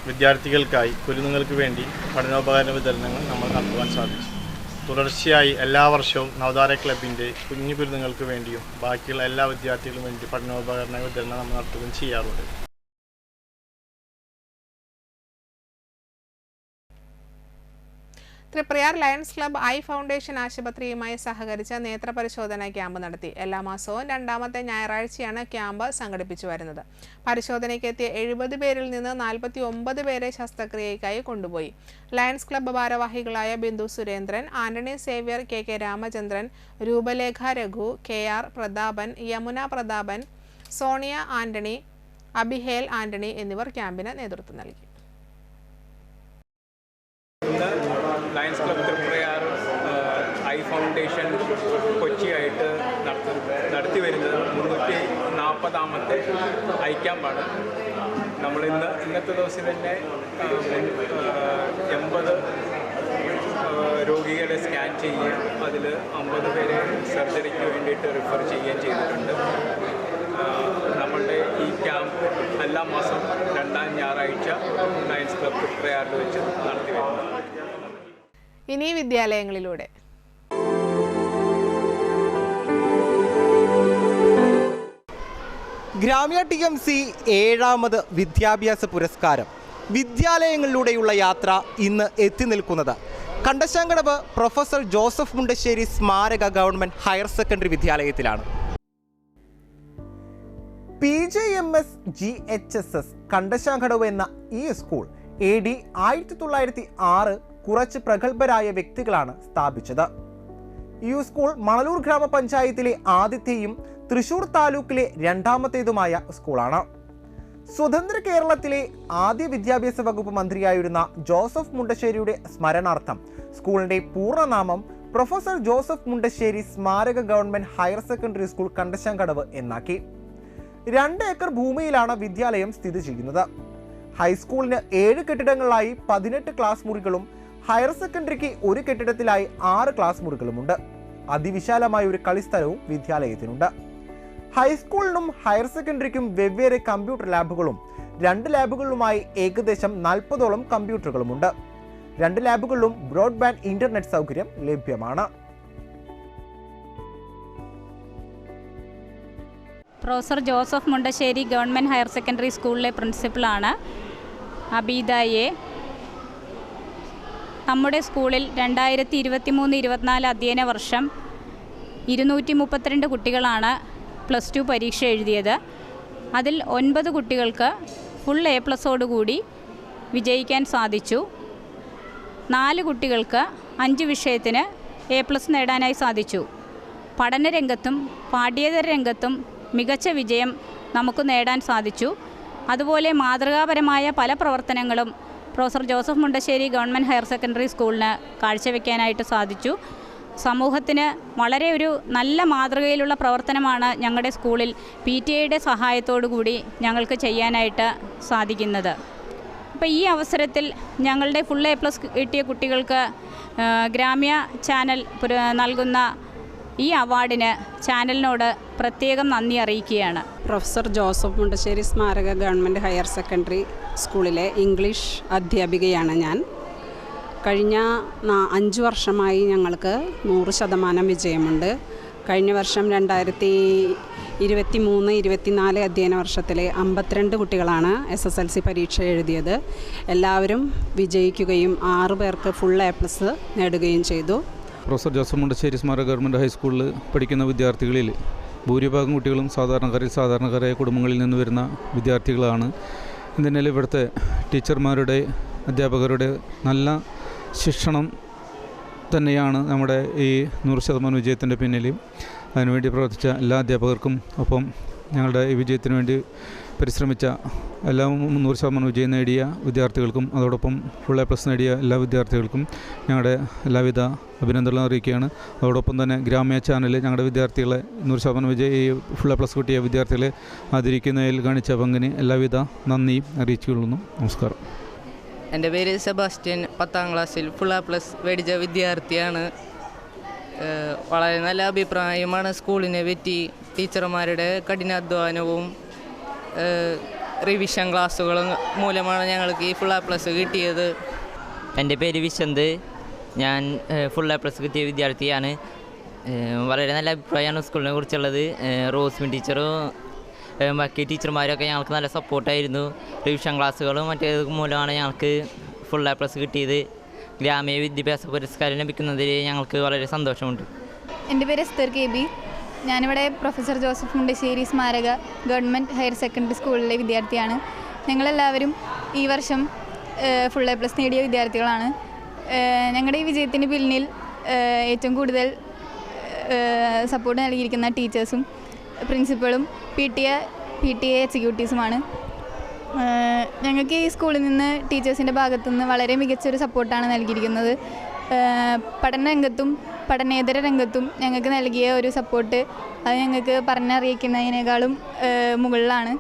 വിദ്യാർത്ഥികൾക്കായി കുരുന്നുകൾക്ക് വേണ്ടി പഠനോപകരണ വിതരണങ്ങൾ നമ്മൾ നടത്തുവാൻ സാധിച്ചു. തുടർച്ചയായി എല്ലാ വർഷവും നവോദയ ക്ലബിൻ്റെ കുഞ്ഞു ബിരുദങ്ങൾക്ക് വേണ്ടിയും ബാക്കിയുള്ള എല്ലാ വിദ്യാർത്ഥികൾക്കും വേണ്ടി പഠനോപകരണ വിതരണം നമ്മൾ നടത്തുകയും ചെയ്യാറുണ്ട്. Triprayar lions club eye foundation ആശുപത്രിയുമായി സഹകരിച്ച് നേത്രപരിശോധന ക്യാമ്പ് നടത്തി. എല്ലാ മാസവും രണ്ടാമത്തെ ഞായറാഴ്ചയാണ് ക്യാമ്പ് സംഘടിപ്പിച്ചു വരുന്നത്. പരിശോധനയ്ക്ക് എത്തിയ 70 പേരിൽ നിന്ന് 49 പേരെ ശസ്ത്രക്രിയയ്ക്കായി കൊണ്ടുപോയി. ലയൺസ് ക്ലബ്ബ് ഭാരവാഹികളായ Bindu Surendran, Antony Xavier, K Ramachandran, Roopalekha Raghu, KR Prathapan, Yamuna Prathapan, Sonia Antony, Abihel Antony എന്നിവർ ക്യാമ്പിന് നേതൃത്വം നൽകി. Lions club Triprayar eye foundation കൊച്ചിയായിട്ട് നടത്തി വരുന്നത് 340ാമത്തെ ഐ ക്യാമ്പാണ്. നമ്മൾ ഇന്നത്തെ ദിവസം തന്നെ 80 രോഗികളെ സ്കാൻ ചെയ്യുകയും അതിൽ 50 പേരെ സർജറിക്ക് വേണ്ടിയിട്ട് റിഫർ ചെയ്യുകയും ചെയ്തിട്ടുണ്ട്. നമ്മളുടെ ഈ ക്യാമ്പ് എല്ലാ മാസവും രണ്ടാം ഞായറാഴ്ച ലയൺസ് ക്ലബ്ബ് തൃപ്രയാറിൽ വെച്ച് നടത്തി വരുന്നതാണ്. ഇനി വിദ്യാലയങ്ങളിലൂടെ ഗ്രാമ്യ TMC 7ാമത് വിദ്യാഭ്യാസ പുരസ്കാരം വിദ്യാലയങ്ങളിലൂടെയുള്ള യാത്ര ഇന്ന് എത്തി നിൽക്കുന്നത് കണ്ടശാങ്കടവ് പ്രൊഫസർ ജോസഫ് മുണ്ടശ്ശേരി സ്മാരക ഗവൺമെന്റ് ഹയർ സെക്കൻഡറി വിദ്യാലയത്തിലാണ്. PJMS GHSS കണ്ടശാങ്കടവ് എന്ന ഈ സ്കൂൾ AD 1906 കുറച്ച് പ്രഗത്ഭരായ വ്യക്തികളാണ് സ്ഥാപിച്ചത്. ഈ സ്കൂൾ മണലൂർ ഗ്രാമപഞ്ചായത്തിലെ ആദ്യത്തെയും തൃശൂർ താലൂക്കിലെ രണ്ടാമത്തേതുമായ സ്കൂളാണ്. സ്വതന്ത്ര കേരളത്തിലെ ആദ്യ വിദ്യാഭ്യാസ വകുപ്പ് മന്ത്രിയായിരുന്ന ജോസഫ് മുണ്ടശ്ശേരിയുടെ സ്മരണാർത്ഥം സ്കൂളിന്റെ പൂർണ്ണനാമം പ്രൊഫസർ ജോസഫ് മുണ്ടശ്ശേരി സ്മാരക government higher secondary school Kandassankadavu എന്നാക്കി. 2 ഏക്കർ ഭൂമിയിലാണ് വിദ്യാലയം സ്ഥിതി ചെയ്യുന്നത്. ഹൈസ്കൂളിന് 7 കെട്ടിടങ്ങളിലായി 18 ക്ലാസ് മുറികളും ഹയർ സെക്കൻഡറിക്ക് ഒരു കെട്ടിടത്തിലായി 6 ക്ലാസ് മുറികളുമുണ്ട്. അതിവിശാലമായ ഒരു കളിസ്ഥലവും വിദ്യാലയത്തിനുണ്ട്. ഹൈസ്കൂളിനും ഹയർ സെക്കൻഡറിക്കും വെവ്വേറെ കമ്പ്യൂട്ടർ ലാബുകളും 2 ലാബുകളിലുമായി ഏകദേശം 40ഓളം കമ്പ്യൂട്ടറുകളുമുണ്ട്. 2 ലാബുകളിലും ബ്രോഡ്ബാൻഡ് ഇന്റർനെറ്റ് സൗകര്യം ലഭ്യമാണ്. Professor Joseph Mundassery government higher secondary സ്കൂളിലെ പ്രിൻസിപ്പളാണ് അബീദയെ. നമ്മുടെ സ്കൂളിൽ 2023-24 അധ്യയന വർഷം 232 കുട്ടികളാണ് +2 പരീക്ഷ എഴുതിയത്. അതിൽ 9 കുട്ടികൾക്ക് ഫുൾ A+ഓടുകൂടി വിജയിക്കാൻ സാധിച്ചു. 4 കുട്ടികൾക്ക് 5 വിഷയത്തിന് A+ നേടാനായി സാധിച്ചു. പഠനരംഗത്തും പാഠ്യേതര രംഗത്തും മികച്ച വിജയം നമുക്ക് നേടാൻ സാധിച്ചു. അതുപോലെ മാതൃകാപരമായ പല പ്രവർത്തനങ്ങളും professor Joseph Mundassery government higher secondary സ്കൂളിന് കാഴ്ചവെക്കാനായിട്ട് സാധിച്ചു. സമൂഹത്തിന് വളരെ ഒരു നല്ല മാതൃകയിലുള്ള പ്രവർത്തനമാണ് ഞങ്ങളുടെ സ്കൂളിൽ PTA സഹായത്തോടു കൂടി ഞങ്ങൾക്ക് ചെയ്യാനായിട്ട് സാധിക്കുന്നത്. അപ്പോൾ ഈ അവസരത്തിൽ ഞങ്ങളുടെ ഫുൾ A+ കിട്ടിയ കുട്ടികൾക്ക് ഗ്രാമ്യ ചാനൽ നൽകുന്ന ഈ അവാർഡിന് ചാനലിനോട് പ്രത്യേകം നന്ദി അറിയിക്കുകയാണ്. പ്രൊഫസർ ജോസഫ് മുണ്ടശ്ശേരി സ്മാരക ഗവൺമെൻറ് ഹയർ സെക്കൻഡറി സ്കൂളിലെ ഇംഗ്ലീഷ് അധ്യാപികയാണ് ഞാൻ. കഴിഞ്ഞ 5 വർഷമായി ഞങ്ങൾക്ക് 100% വിജയമുണ്ട്. കഴിഞ്ഞ വർഷം 2023-24 അധ്യയന വർഷത്തിലെ 52 കുട്ടികളാണ് SSLC പരീക്ഷ എഴുതിയത്. എല്ലാവരും വിജയിക്കുകയും 6 പേർക്ക് ഫുൾ A+ നേടുകയും ചെയ്തു. പ്രൊഫസർ ജോസഫ് മുണ്ടശ്ശേരി സ്മാരക ഗവൺമെൻറ് ഹൈസ്കൂളിൽ പഠിക്കുന്ന വിദ്യാർത്ഥികളിൽ ഭൂരിഭാഗം കുട്ടികളും സാധാരണക്കാരായ കുടുംബങ്ങളിൽ നിന്ന് വരുന്ന വിദ്യാർത്ഥികളാണ്. ഇതിനാൽ ഇവിടുത്തെ ടീച്ചർമാരുടെ അധ്യാപകരുടെ നല്ല ശിക്ഷണം തന്നെയാണ് നമ്മുടെ ഈ 100% വിജയത്തിൻ്റെ പിന്നിൽ. അതിനുവേണ്ടി പ്രവർത്തിച്ച എല്ലാ അധ്യാപകർക്കും ഒപ്പം ഞങ്ങളുടെ ഈ വിജയത്തിന് വേണ്ടി പരിശ്രമിച്ച എല്ലാ 100% വിജയം നേടിയ വിദ്യാർത്ഥികൾക്കും അതോടൊപ്പം ഫുൾ A+ നേടിയ എല്ലാ വിദ്യാർത്ഥികൾക്കും ഞങ്ങളുടെ എല്ലാവിധ അഭിനന്ദനങ്ങളും അറിയിക്കുകയാണ്. അതോടൊപ്പം തന്നെ ഗ്രാമ്യ ചാനൽ ഞങ്ങളുടെ വിദ്യാർത്ഥികളെ 100% വിജയം ഈ ഫുൾ A+ കിട്ടിയ വിദ്യാർത്ഥികളെ ആദരിക്കുന്നതിൽ കാണിച്ച പങ്കിന് എല്ലാവിധ നന്ദിയും അറിയിച്ചുകൊള്ളുന്നു. നമസ്കാരം. എൻ്റെ പേര് സെബാസ്റ്റ്യൻ. 10ാം ക്ലാസ്സിൽ ഫുൾ A+ മേടിച്ച വിദ്യാർത്ഥിയാണ്. വളരെ നല്ല അഭിപ്രായമാണ് സ്കൂളിനെ പറ്റി. ടീച്ചർമാരുടെ കഠിനാധ്വാനവും റിവിഷൻ ക്ലാസ്സുകളും മൂലമാണ് ഞങ്ങൾക്ക് ഈ ഫുൾ A+ കിട്ടിയത്. എൻ്റെ പേര് വിശന്ത്. ഞാൻ ഫുൾ എ പ്ലസ് കിട്ടിയ വിദ്യാർത്ഥിയാണ്. വളരെ നല്ല അഭിപ്രായമാണ് സ്കൂളിനെ കുറിച്ചുള്ളത്. റോസ്മിൻ ടീച്ചറും ബാക്കി ടീച്ചർമാരൊക്കെ ഞങ്ങൾക്ക് നല്ല സപ്പോർട്ടായിരുന്നു. റിവിഷൻ ക്ലാസ്സുകളും മറ്റേത് മൂലമാണ് ഞങ്ങൾക്ക് ഫുൾ എ പ്ലസ് കിട്ടിയത്. ഗ്രാമീയ വിദ്യാഭ്യാസ പുരസ്കാരം ലഭിക്കുന്നതിൽ ഞങ്ങൾക്ക് വളരെ സന്തോഷമുണ്ട്. എൻ്റെ പേര് എസ്തർ കെ ബി. ഞാനിവിടെ പ്രൊഫസർ ജോസഫ് മുണ്ടശ്ശേരി സ്മാരക ഗവൺമെൻറ് ഹയർ സെക്കൻഡറി സ്കൂളിലെ വിദ്യാർത്ഥിയാണ്. ഞങ്ങളെല്ലാവരും ഈ വർഷം ഫുൾ എ പ്ലസ് നേടിയ വിദ്യാർത്ഥികളാണ്. ഞങ്ങളുടെ ഈ വിജയത്തിന് പിന്നിൽ ഏറ്റവും കൂടുതൽ സപ്പോർട്ട് നൽകിയിരിക്കുന്ന ടീച്ചേഴ്സും പ്രിൻസിപ്പളും പി ടി എ എക്സിക്യൂട്ടീവ്സുമാണ്. ഞങ്ങൾക്ക് ഈ സ്കൂളിൽ നിന്ന് ടീച്ചേഴ്സിൻ്റെ ഭാഗത്തുനിന്ന് വളരെ മികച്ചൊരു സപ്പോർട്ടാണ് നൽകിയിരിക്കുന്നത്. പഠനരംഗത്തും പഠനേതര രംഗത്തും ഞങ്ങൾക്ക് നൽകിയ ഒരു സപ്പോർട്ട് അത് ഞങ്ങൾക്ക് പറഞ്ഞറിയിക്കുന്നതിനേക്കാളും മുകളിലാണ്.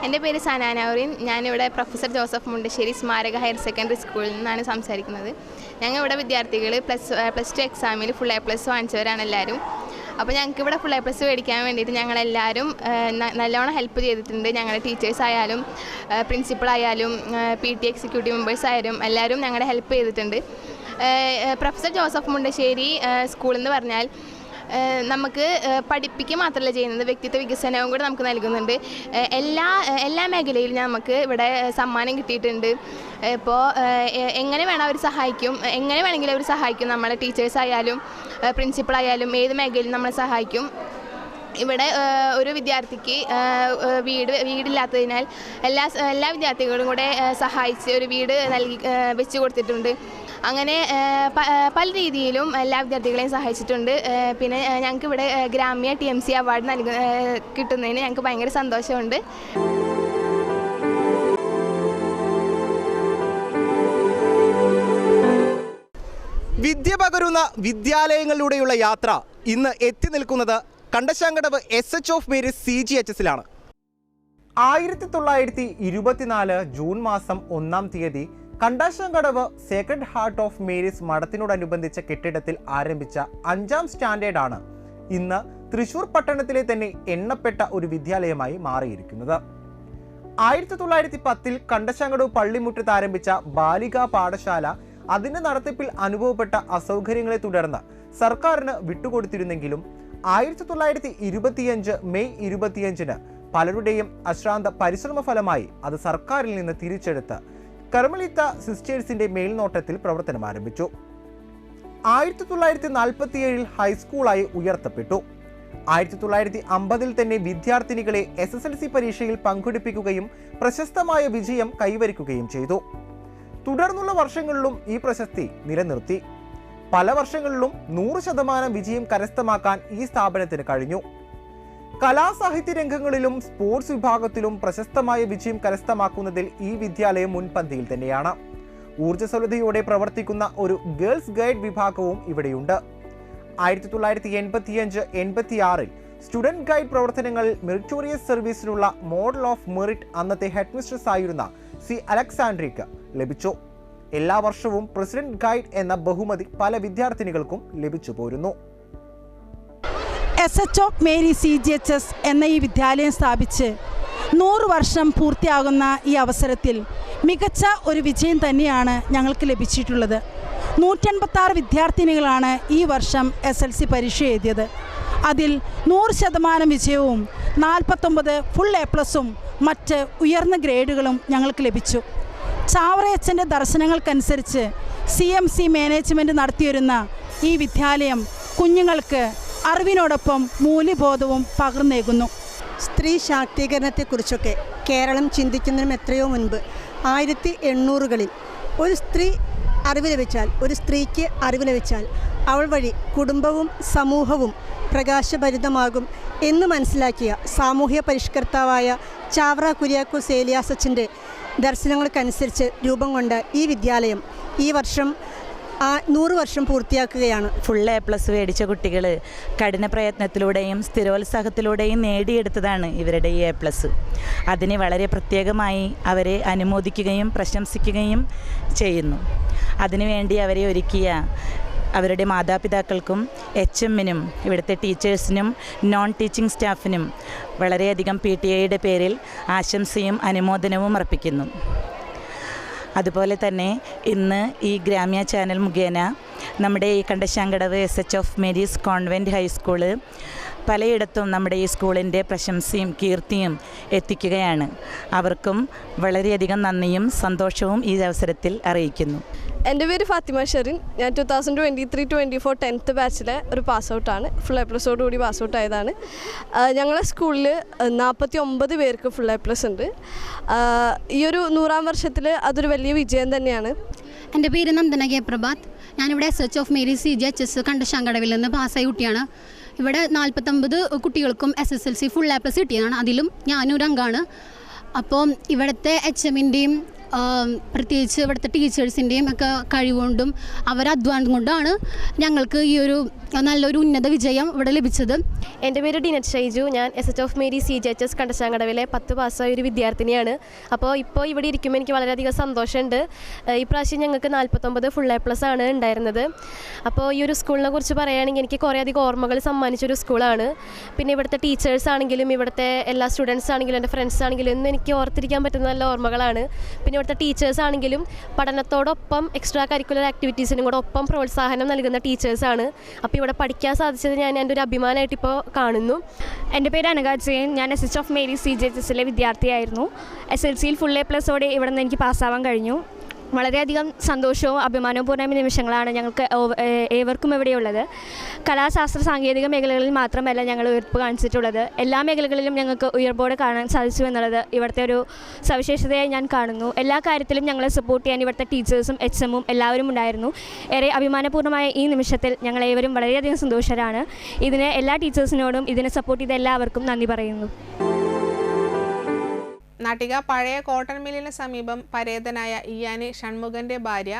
എൻ്റെ പേര് സനാനൗറിൻ. ഞാനിവിടെ പ്രൊഫസർ ജോസഫ് മുണ്ടശ്ശേരി സ്മാരക ഹയർ സെക്കൻഡറി സ്കൂളിൽ നിന്നാണ് സംസാരിക്കുന്നത്. ഞങ്ങളിവിടെ വിദ്യാർത്ഥികൾ പ്ലസ് ടു എക്സാമിൽ ഫുൾ എ പ്ലസ് വാങ്ങിച്ചവരാണ് എല്ലാവരും. അപ്പോൾ ഞങ്ങൾക്ക് ഇവിടെ ഫുൾ എ പ്ലസ് മേടിക്കാൻ വേണ്ടിയിട്ട് ഞങ്ങളെല്ലാവരും നല്ലോണം ഹെൽപ്പ് ചെയ്തിട്ടുണ്ട്. ഞങ്ങളുടെ ടീച്ചേഴ്സ് ആയാലും പ്രിൻസിപ്പളായാലും പി ടി എക്സിക്യൂട്ടീവ് മെമ്പേഴ്സ് ആയാലും എല്ലാവരും ഞങ്ങളെ ഹെൽപ്പ് ചെയ്തിട്ടുണ്ട്. പ്രൊഫസർ ജോസഫ് മുണ്ടശ്ശേരി സ്കൂൾ എന്ന് പറഞ്ഞാൽ നമുക്ക് പഠിപ്പിക്കുക മാത്രമല്ല ചെയ്യുന്നത്, വ്യക്തിത്വ വികസനവും കൂടെ നമുക്ക് നൽകുന്നുണ്ട്. എല്ലാ മേഖലയിലും നമുക്ക് ഇവിടെ സമ്മാനം കിട്ടിയിട്ടുണ്ട്. ഇപ്പോൾ എങ്ങനെ വേണം അവർ സഹായിക്കും, എങ്ങനെ വേണമെങ്കിലും അവർ സഹായിക്കും. നമ്മളെ ടീച്ചേഴ്സായാലും പ്രിൻസിപ്പളായാലും ഏത് മേഖലയിലും നമ്മളെ സഹായിക്കും. ഇവിടെ ഒരു വിദ്യാർത്ഥിക്ക് വീടില്ലാത്തതിനാൽ എല്ലാ വിദ്യാർത്ഥികളും കൂടെ സഹായിച്ച് ഒരു വീട് വെച്ച് കൊടുത്തിട്ടുണ്ട്. അങ്ങനെ പല രീതിയിലും എല്ലാ വിദ്യാർത്ഥികളെയും സഹായിച്ചിട്ടുണ്ട്. പിന്നെ ഞങ്ങൾക്ക് ഇവിടെ ഗ്രാമ്യ TMC അവാർഡ് കിട്ടുന്നതിന് ഞങ്ങൾക്ക് ഭയങ്കര സന്തോഷമുണ്ട്. വിദ്യ പകരുന്ന വിദ്യാലയങ്ങളിലൂടെയുള്ള യാത്ര ഇന്ന് എത്തി നിൽക്കുന്നത് കണ്ടശാങ്കടവ് SH മേരീസ് CGHSലാണ്. 1924 ജൂൺ മാസം 1-ാം തീയതി Kandassankadavu sacred heart of Mary's മഠത്തിനോടനുബന്ധിച്ച കെട്ടിടത്തിൽ ആരംഭിച്ച 5-ാം സ്റ്റാൻഡേർഡാണ് ഇന്ന് തൃശൂർ പട്ടണത്തിലെ തന്നെ എണ്ണപ്പെട്ട ഒരു വിദ്യാലയമായി മാറിയിരിക്കുന്നത്. 1910 കണ്ടശാങ്കടവ് പള്ളിമുറ്റത്ത് ആരംഭിച്ച ബാലികാ പാഠശാല അതിന്റെ നടത്തിപ്പിൽ അനുഭവപ്പെട്ട അസൗകര്യങ്ങളെ തുടർന്ന് സർക്കാരിന് വിട്ടുകൊടുത്തിരുന്നെങ്കിലും 1925 മെയ് 25-ന് പലരുടെയും അശ്രാന്ത പരിശ്രമ ഫലമായി അത് സർക്കാരിൽ നിന്ന് തിരിച്ചെടുത്ത് കർമ്മലിത്ത സിസ്റ്റേഴ്സിന്റെ മേൽനോട്ടത്തിൽ പ്രവർത്തനം ആരംഭിച്ചു. 1947 ഹൈസ്കൂളായി ഉയർത്തപ്പെട്ടു. 1950 തന്നെ വിദ്യാർത്ഥിനികളെ SSLC പരീക്ഷയിൽ പങ്കെടുപ്പിക്കുകയും പ്രശസ്തമായ വിജയം കൈവരിക്കുകയും ചെയ്തു. തുടർന്നുള്ള വർഷങ്ങളിലും ഈ പ്രശസ്തി നിലനിർത്തി. പല വർഷങ്ങളിലും 100% വിജയം കരസ്ഥമാക്കാൻ ഈ സ്ഥാപനത്തിന് കഴിഞ്ഞു. കലാസാഹിത്യ രംഗങ്ങളിലും സ്പോർട്സ് വിഭാഗത്തിലും പ്രശസ്തമായ വിജയം കരസ്ഥമാക്കുന്നതിൽ ഈ വിദ്യാലയം മുൻപന്തിയിൽ തന്നെയാണ്. ഊർജ്ജസ്വലതയോടെ പ്രവർത്തിക്കുന്ന ഒരു ഗേൾസ് ഗൈഡ് വിഭാഗവും ഇവിടെയുണ്ട്. 1985-86 സ്റ്റുഡന്റ് ഗൈഡ് പ്രവർത്തനങ്ങളിൽ മെറിറ്റോറിയസ് സർവീസിനുള്ള മോഡൽ ഓഫ് മെറിറ്റ് അന്നത്തെ ഹെഡ്മിസ്ട്രസ് ആയിരുന്ന C. അലക്സാൻഡ്രിക്ക് ലഭിച്ചു. എല്ലാ വർഷവും പ്രസിഡന്റ് ഗൈഡ് എന്ന ബഹുമതി പല വിദ്യാർത്ഥിനികൾക്കും ലഭിച്ചു പോരുന്നു. SH മേരീസ് CGHS എന്ന ഈ വിദ്യാലയം സ്ഥാപിച്ച് 100 വർഷം പൂർത്തിയാകുന്ന ഈ അവസരത്തിൽ മികച്ച ഒരു വിജയം തന്നെയാണ് ഞങ്ങൾക്ക് ലഭിച്ചിട്ടുള്ളത്. 186 വിദ്യാർത്ഥിനികളാണ് ഈ വർഷം SLC പരീക്ഷ എഴുതിയത്. അതിൽ 100% വിജയവും 49 ഫുൾ A+ മറ്റ് ഉയർന്ന ഗ്രേഡുകളും ഞങ്ങൾക്ക് ലഭിച്ചു. ചാവറയച്ചൻ്റെ ദർശനങ്ങൾക്കനുസരിച്ച് CMC മാനേജ്മെൻറ്റ് നടത്തിവരുന്ന ഈ വിദ്യാലയം കുഞ്ഞുങ്ങൾക്ക് അറിവിനോടൊപ്പം മൂല്യബോധവും പകർന്നേകുന്നു. സ്ത്രീ ശാക്തീകരണത്തെക്കുറിച്ചൊക്കെ കേരളം ചിന്തിക്കുന്നതിനും എത്രയോ മുൻപ് 1800കളിൽ ഒരു സ്ത്രീ അറിവ് ലഭിച്ചാൽ, ഒരു സ്ത്രീക്ക് അറിവ് ലഭിച്ചാൽ അവൾ വഴി കുടുംബവും സമൂഹവും പ്രകാശഭരിതമാകും എന്ന് മനസ്സിലാക്കിയ സാമൂഹ്യ പരിഷ്കർത്താവായ ചാവറ കുര്യാക്കോസ് ഏലിയാസ് അച്ഛൻ്റെ ദർശനങ്ങൾക്കനുസരിച്ച് രൂപം കൊണ്ട ഈ വിദ്യാലയം ഈ വർഷം 100 വർഷം പൂർത്തിയാക്കുകയാണ്. ഫുൾ A+ മേടിച്ച കുട്ടികൾ കഠിന പ്രയത്നത്തിലൂടെയും സ്ഥിരോത്സാഹത്തിലൂടെയും നേടിയെടുത്തതാണ് ഇവരുടെ ഈ A+. അതിന് വളരെ പ്രത്യേകമായി അവരെ അനുമോദിക്കുകയും പ്രശംസിക്കുകയും ചെയ്യുന്നു. അതിനുവേണ്ടി അവരെ ഒരുക്കിയ അവരുടെ മാതാപിതാക്കൾക്കും HMനും ഇവിടുത്തെ ടീച്ചേഴ്സിനും നോൺ ടീച്ചിങ് സ്റ്റാഫിനും വളരെയധികം PTA പേരിൽ ആശംസയും അനുമോദനവും അർപ്പിക്കുന്നു. അതുപോലെ തന്നെ ഇന്ന് ഈ ഗ്രാമ്യ ചാനൽ മുഖേന നമ്മുടെ ഈ Kandassankadavu SH Mary's convent high school പലയിടത്തും നമ്മുടെ ഈ സ്കൂളിൻ്റെ പ്രശംസയും കീർത്തിയും എത്തിക്കുകയാണ്. അവർക്കും വളരെയധികം നന്ദിയും സന്തോഷവും ഈ അവസരത്തിൽ അറിയിക്കുന്നു. എൻ്റെ പേര് ഫാത്തിമ ഷെറിൻ. ഞാൻ 2023-24 10th ബാച്ചിലെ ഒരു പാസ് ഔട്ടാണ്. ഫുൾ A+ കൂടി പാസ് ഔട്ട് ആയതാണ്. ഞങ്ങളെ സ്കൂളിൽ 49 പേർക്ക് ഫുൾ A+ ഉണ്ട്. ഈ ഒരു 100ാം വർഷത്തിൽ അതൊരു വലിയ വിജയം തന്നെയാണ്. എൻ്റെ പേര് നന്ദന കെ പ്രഭാത്. ഞാനിവിടെ SH മേരീസ് CGHS കണ്ടശാങ്കടവിൽ നിന്ന് പാസ്സായ കുട്ടിയാണ്. ഇവിടെ 49 കുട്ടികൾക്കും SSLC ഫുൾ A+ കിട്ടിയതാണ്. അതിലും ഞാനൊരു അംഗമാണ്. അപ്പോൾ ഇവിടുത്തെ HMൻ്റെയും പ്രത്യേകിച്ച് ഇവിടുത്തെ ടീച്ചേഴ്സിൻ്റെയും ഒക്കെ കഴിവുകൊണ്ടും അവരുടെ അധ്വാനം കൊണ്ടാണ് ഞങ്ങൾക്ക് ഈ ഒരു നല്ലൊരു ഉന്നത വിജയം ഇവിടെ ലഭിച്ചത്. എൻ്റെ പേര് ഡിനറ്റ് ഷൈജു. ഞാൻ SH മേരീസ് CGHS കണ്ടശാങ്കടവിലെ 10 പാസ്സായ ഒരു വിദ്യാർത്ഥിനിയാണ്. അപ്പോൾ ഇവിടെ ഇരിക്കുമ്പോൾ എനിക്ക് വളരെയധികം സന്തോഷമുണ്ട്. ഈ പ്രാവശ്യം ഞങ്ങൾക്ക് 49 ഫുൾ A+ ആണ് ഉണ്ടായിരുന്നത്. അപ്പോൾ ഈ ഒരു സ്കൂളിനെ കുറിച്ച് പറയുകയാണെങ്കിൽ എനിക്ക് കുറേയധികം ഓർമ്മകൾ സമ്മാനിച്ചൊരു സ്കൂളാണ്. പിന്നെ ഇവിടുത്തെ ടീച്ചേഴ്സ് ആണെങ്കിലും ഇവിടുത്തെ എല്ലാ സ്റ്റുഡൻസ് ആണെങ്കിലും എൻ്റെ ഫ്രണ്ട്സ് ആണെങ്കിലും ഇന്ന് എനിക്ക് ഓർത്തിരിക്കാൻ പറ്റുന്ന നല്ല ഓർമ്മകളാണ്. പിന്നെ ഇവിടുത്തെ ടീച്ചേഴ്സ് ആണെങ്കിലും പഠനത്തോടൊപ്പം എക്സ്ട്രാ കരിക്കുലർ ആക്ടിവിറ്റീസിനും കൂടെ ഒപ്പം പ്രോത്സാഹനം നൽകുന്ന ടീച്ചേഴ്സാണ്. അപ്പോൾ ഇവിടെ പഠിക്കാൻ സാധിച്ചത് ഞാൻ എൻ്റെ ഒരു അഭിമാനമായിട്ട് ഇപ്പോൾ കാണുന്നു. എൻ്റെ പേര് അനഘ ജയൻ. ഞാൻ SH മേരീസ് CGHSലെ വിദ്യാർത്ഥിയായിരുന്നു. SLCയിൽ ഫുൾ A+ഓടെ ഇവിടെ നിന്ന് എനിക്ക് പാസ്സാവാൻ കഴിഞ്ഞു. വളരെയധികം സന്തോഷവും അഭിമാനപൂർണ്ണ നിമിഷങ്ങളാണ് ഞങ്ങൾക്ക് ഏവർക്കും ഇവിടെയുള്ളത്. കലാശാസ്ത്ര സാങ്കേതിക മേഖലകളിൽ മാത്രമല്ല ഞങ്ങൾ ഉയർപ്പ് കാണിച്ചിട്ടുള്ളത്. എല്ലാ മേഖലകളിലും ഞങ്ങൾക്ക് ഉയർപ്പോടെ കാണാൻ സാധിച്ചു എന്നുള്ളത് ഇവിടുത്തെ ഒരു സവിശേഷതയായി ഞാൻ കാണുന്നു. എല്ലാ കാര്യത്തിലും ഞങ്ങളെ സപ്പോർട്ട് ചെയ്യാൻ ഇവിടുത്തെ ടീച്ചേഴ്സും HMഉം എല്ലാവരും ഉണ്ടായിരുന്നു. ഏറെ അഭിമാനപൂർണ്ണമായ ഈ നിമിഷത്തിൽ ഞങ്ങളേവരും വളരെയധികം സന്തോഷരാണ്. ഇതിന് എല്ലാ ടീച്ചേഴ്സിനോടും ഇതിനെ സപ്പോർട്ട് ചെയ്ത എല്ലാവർക്കും നന്ദി പറയുന്നു. നാട്ടിക പഴയ കോട്ടൺ മില്ലിന് സമീപം പരേതനായ ഇയാനി ഷൺമുഖന്റെ ഭാര്യ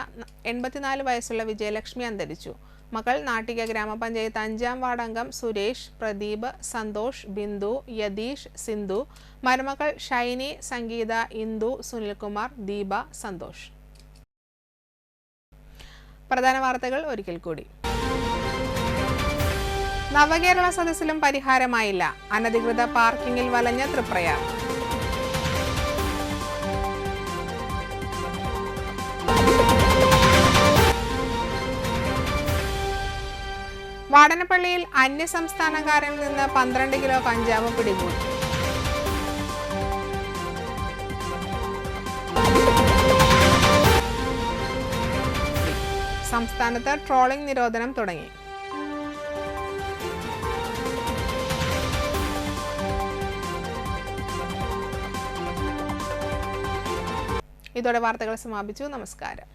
84 വയസ്സുള്ള വിജയലക്ഷ്മി അന്തരിച്ചു. മകൾ നാട്ടിക ഗ്രാമപഞ്ചായത്ത് 5ാം വാർഡ് അംഗം സുരേഷ്, പ്രദീപ്, സന്തോഷ്, ബിന്ദു, യതീഷ്, സിന്ധു, മരുമകൾ ഷൈനി, സംഗീത, ഇന്ദു, സുനിൽകുമാർ, ദീപ, സന്തോഷ്. പ്രധാന വാർത്തകൾ ഒരിക്കൽ കൂടി. നവകേരള സദസ്സിലും പരിഹാരമായില്ല. അനധികൃത പാർക്കിങ്ങിൽ വലഞ്ഞ തൃപ്രയാർ. വാടനപ്പള്ളിയിൽ അന്യസംസ്ഥാനക്കാരിൽ നിന്ന് 12 കിലോ കഞ്ചാവ് പിടികൂടി. സംസ്ഥാനത്ത് ട്രോളിംഗ് നിരോധനം തുടങ്ങി. ഇതോടെ വാർത്തകൾ സമാപിച്ചു. നമസ്കാരം.